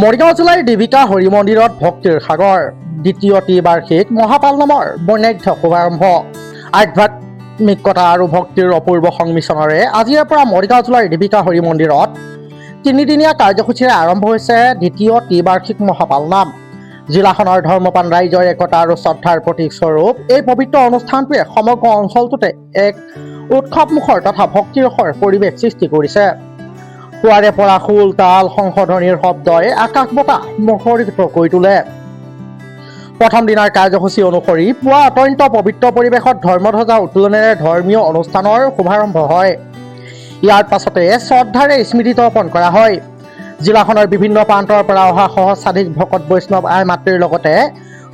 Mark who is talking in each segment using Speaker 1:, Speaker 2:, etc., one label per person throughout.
Speaker 1: মৰিগাঁও জিলাৰ দেৱিকা হৰি মন্দিৰত ভক্তিৰ সাগৰ দ্বিতীয় ত্ৰিবাৰ্ষিক মহাপাল নামৰ বৰ্ণাঢ্য শুভাৰম্ভ আধ্যাত্মিকতা আৰু ভক্তিৰ অপূৰ্ব সংমিশ্ৰণেৰে আজিৰে পৰা মৰিগাঁও জিলাৰ দেৱিকা হৰি মন্দিৰত তিনিদিনীয়া কাৰ্যসূচীৰে আৰম্ভ হৈছে দ্বিতীয় ত্ৰিবাৰ্ষিক মহাপাল নাম। জিলাখনৰ ধৰ্মপান ৰাইজৰ একতা আৰু শ্ৰদ্ধাৰ প্ৰতীক স্বৰূপ এই পবিত্ৰ অনুষ্ঠানটোৱে সমগ্ৰ অঞ্চলটোতে এক উৎসৱমুখৰ তথা ভক্তিৰসৰ পৰিৱেশ সৃষ্টি কৰিছে। পুৱাৰে পৰা খোল তাল শংখধ্বনিৰ শব্দই আকাশ বতাহ মুখৰিত কৰি তোলে। প্ৰথম দিনাৰ কাৰ্যসূচী অনুসৰি পুৱা অত্যন্ত পবিত্ৰ পৰিৱেশত ধৰ্মধ্বজা উত্তোলনেৰে ধৰ্মীয় অনুষ্ঠানৰ শুভাৰম্ভ হয়। ইয়াৰ পাছতে শ্ৰদ্ধাৰে স্মৃতি তৰ্পণ কৰা হয়। জিলাখনৰ বিভিন্ন প্ৰান্তৰ পৰা অহা সহস্ৰাধিক ভকত বৈষ্ণৱ আই মাতৃৰ লগতে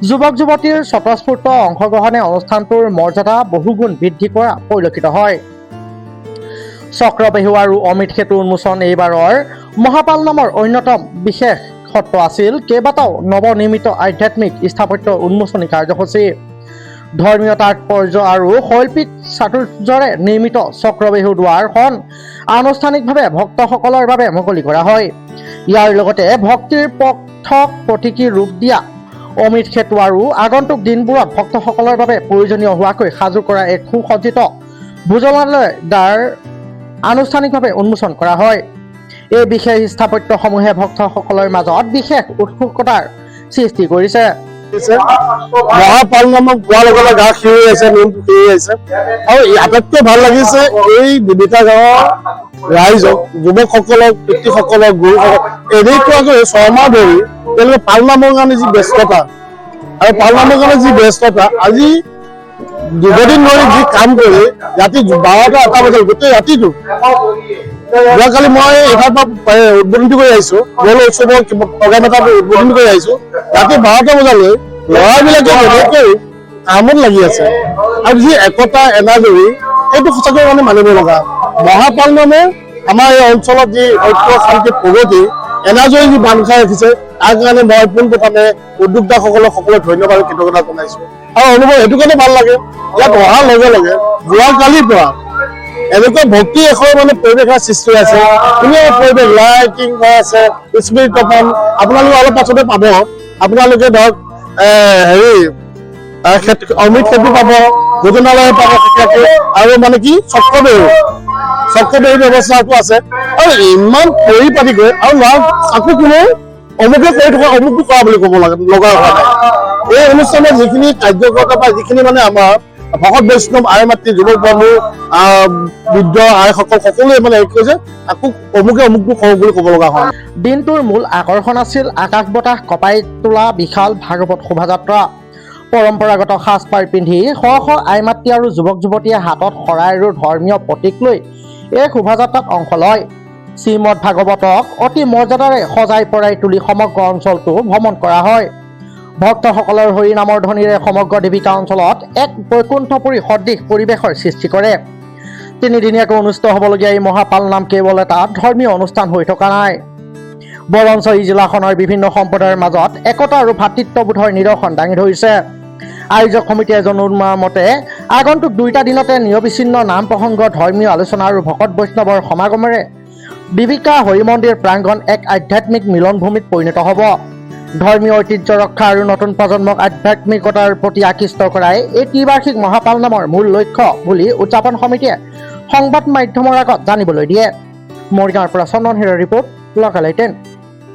Speaker 1: যুৱক যুৱতীৰ স্বতঃস্ফূৰ্ত অংশগ্ৰহণে অনুষ্ঠানটোৰ মৰ্যাদা বহুগুণ বৃদ্ধি কৰা পৰিলক্ষিত হয়। চক্ৰবেহু আৰু অমৃত সেতু উন্মোচন এইবাৰৰ মহাপাল নামৰ অন্যতম বিশেষ সত্ব আছিল কেইবাটাও নৱনিৰ্মিত আধ্যাত্মিক স্থাপত্য উন্মোচনী কাৰ্যসূচী। ধৰ্মীয় তাৎপৰ্য আৰু শৈল্পিক চাতুৰ্যৰে নিৰ্মিত চক্ৰবেহু দুৱাৰখন আনুষ্ঠানিকভাৱে ভক্তসকলৰ বাবে মুকলি কৰা হয়। ইয়াৰ লগতে ভক্তিৰ পথক প্ৰতীকী ৰূপ দিয়া অমৃত সেতু আৰু আগন্তুক দিনবোৰত ভক্তসকলৰ বাবে প্ৰয়োজনীয় হোৱাকৈ সাজু কৰা এক সুসজ্জিত ভোজনালয় দ্বাৰ আনুষ্ঠানিকভাৱে উন্মোচন কৰা হয়। এই বিশেষ স্থাপত্যসমূহে ভক্তসকলৰ মাজত বিশেষ উৎসুকতাৰ সৃষ্টি কৰিছে।
Speaker 2: মহাপাল নামক পোৱাৰ লগে লগে গা সিঁয়ৰি আছে, মনটো সিঁয়ৰি আছে আৰু আটাইতকৈ ভাল লাগিছে এই দেৱিকা গাঁৱৰ ৰাইজক, যুৱকসকলক, পিতৃসকলক, গুৰুসকলক এনেকুৱাকৈ ছমাহ ধৰি তেওঁলোকে পাল নামৰ কাৰণে যি ব্যস্ততা আৰু পাল নামৰ কাৰণে যি ব্যস্ততা আজি দুদিন ধৰি যি কাম কৰি ৰাতি 12টা 1টা বজাত গোটেই ৰাতিটো যোৱাকালি মই এটাৰ পৰা উদ্বোধনী কৰি আহিছো, গ'ল উৎসৱৰ প্ৰগ্ৰাম এটা উদ্বোধনী কৰি আহিছো। ৰাতি 12টা বজালৈ ল'ৰাবিলাকে এনেকৈ কামত লাগি আছে আৰু যি একতা এনাজৰী এইটো সঁচাকৈ মানে মানিব লগা। মহাপাল নামে আমাৰ এই অঞ্চলত যি ঐক্য শান্তি প্ৰগতি এনাজৰী যি বান্ধ খাই ৰাখিছে তাৰ কাৰণে মই পোনপ্ৰথমে উদ্যোক্তাসকলক সকলো ধন্যবাদ আৰু কৃতজ্ঞতা জনাইছো। আৰু অনুভৱ সেইটো কাৰণে ভাল লাগে, ইয়াত অহাৰ লগে লগে যোৱাকালিৰ পৰা এনেকুৱা ভক্তি এশৰ মানে পৰিৱেশৰ সৃষ্টি আছে, ধুনীয়া পৰিৱেশ, লাইটিং হৈ আছে, স্মৃতি তৰ্পণ আপোনালোকে অলপ পাছতে পাব। আপোনালোকে ধৰক অমৃত সেতু পাব, ভোজনালয় পাব আৰু মানে কি চক্ৰবেহু ব্যৱস্থাটো আছে আৰু ইমান পৰিপাটিকৈ আৰু আকৌ কোনো অমুকে কৰি থকা অমুকটো কৰা বুলি ক'ব লগা হোৱা নাই। এই অনুষ্ঠানত যিখিনি কাৰ্যকৰ্তা বা যিখিনি মানে আমাৰ ভকত বৈষ্ণৱ আই মাতৃ যুৱক বন্ধু বৃদ্ধ আইসকল সকলোৱে মানে এক কৈছে আকৌ অমুকটো কওঁ বুলি ক'ব লগা হয়।
Speaker 1: দিনটোৰ মূল আকৰ্ষণ আছিল আকাশ বতাহ কঁপাই তোলা বিশাল ভাগৱত শোভাযাত্ৰা। পৰম্পৰাগত সাজপাৰ পিন্ধি শ শ আই মাতৃ আৰু যুৱক যুৱতীয়ে হাতত শৰাই আৰু ধৰ্মীয় প্ৰতীক লৈ এই শোভাযাত্ৰাত অংশ লয়। শ্ৰীমদ ভাগৱতক অতি মৰ্যাদাৰে সজাই পৰাই তুলি সমগ্ৰ অঞ্চলটো ভ্ৰমণ কৰা হয়। ভক্তসকলৰ হৰি নামৰ ধ্বনিৰে সমগ্ৰ দেৱিকা অঞ্চলত এক বৈকুণ্ঠপুৰী সদৃশ পৰিৱেশৰ সৃষ্টি কৰে। তিনিদিনীয়াকৈ অনুষ্ঠিত হ'বলগীয়া এই মহাপাল নাম কেৱল এটা ধৰ্মীয় অনুষ্ঠান হৈ থকা নাই, বৰঞ্চ এই জিলাখনৰ বিভিন্ন সম্প্ৰদায়ৰ মাজত একতা আৰু ভাতৃত্ববোধৰ নিদৰ্শন দাঙি ধৰিছে। আয়োজক সমিতিয়ে জনোৱা মতে আগন্তুক 2টা দিনতে নিৰবিচ্ছিন্ন নাম প্ৰসংগ, ধৰ্মীয় আলোচনা আৰু ভকত বৈষ্ণৱৰ সমাগমেৰে দেৱিকা হৰি মন্দিৰ প্ৰাংগণ এক আধ্যাত্মিক মিলনভূমিত পৰিণত হ'ব। ধৰ্মীয় ঐতিহ্য ৰক্ষা আৰু নতুন প্ৰজন্মক আধ্যাত্মিকতাৰ প্ৰতি আকৃষ্ট কৰাই এই ত্ৰিবাৰ্ষিক মহাপাল নামৰ মূল লক্ষ্য বুলি উদযাপন সমিতিয়ে সংবাদ মাধ্যমৰ আগত জানিবলৈ দিয়ে। মৰিগাঁৱৰ পৰা চন্দন হিৰৰ ৰিপৰ্ট, লোকেল 18।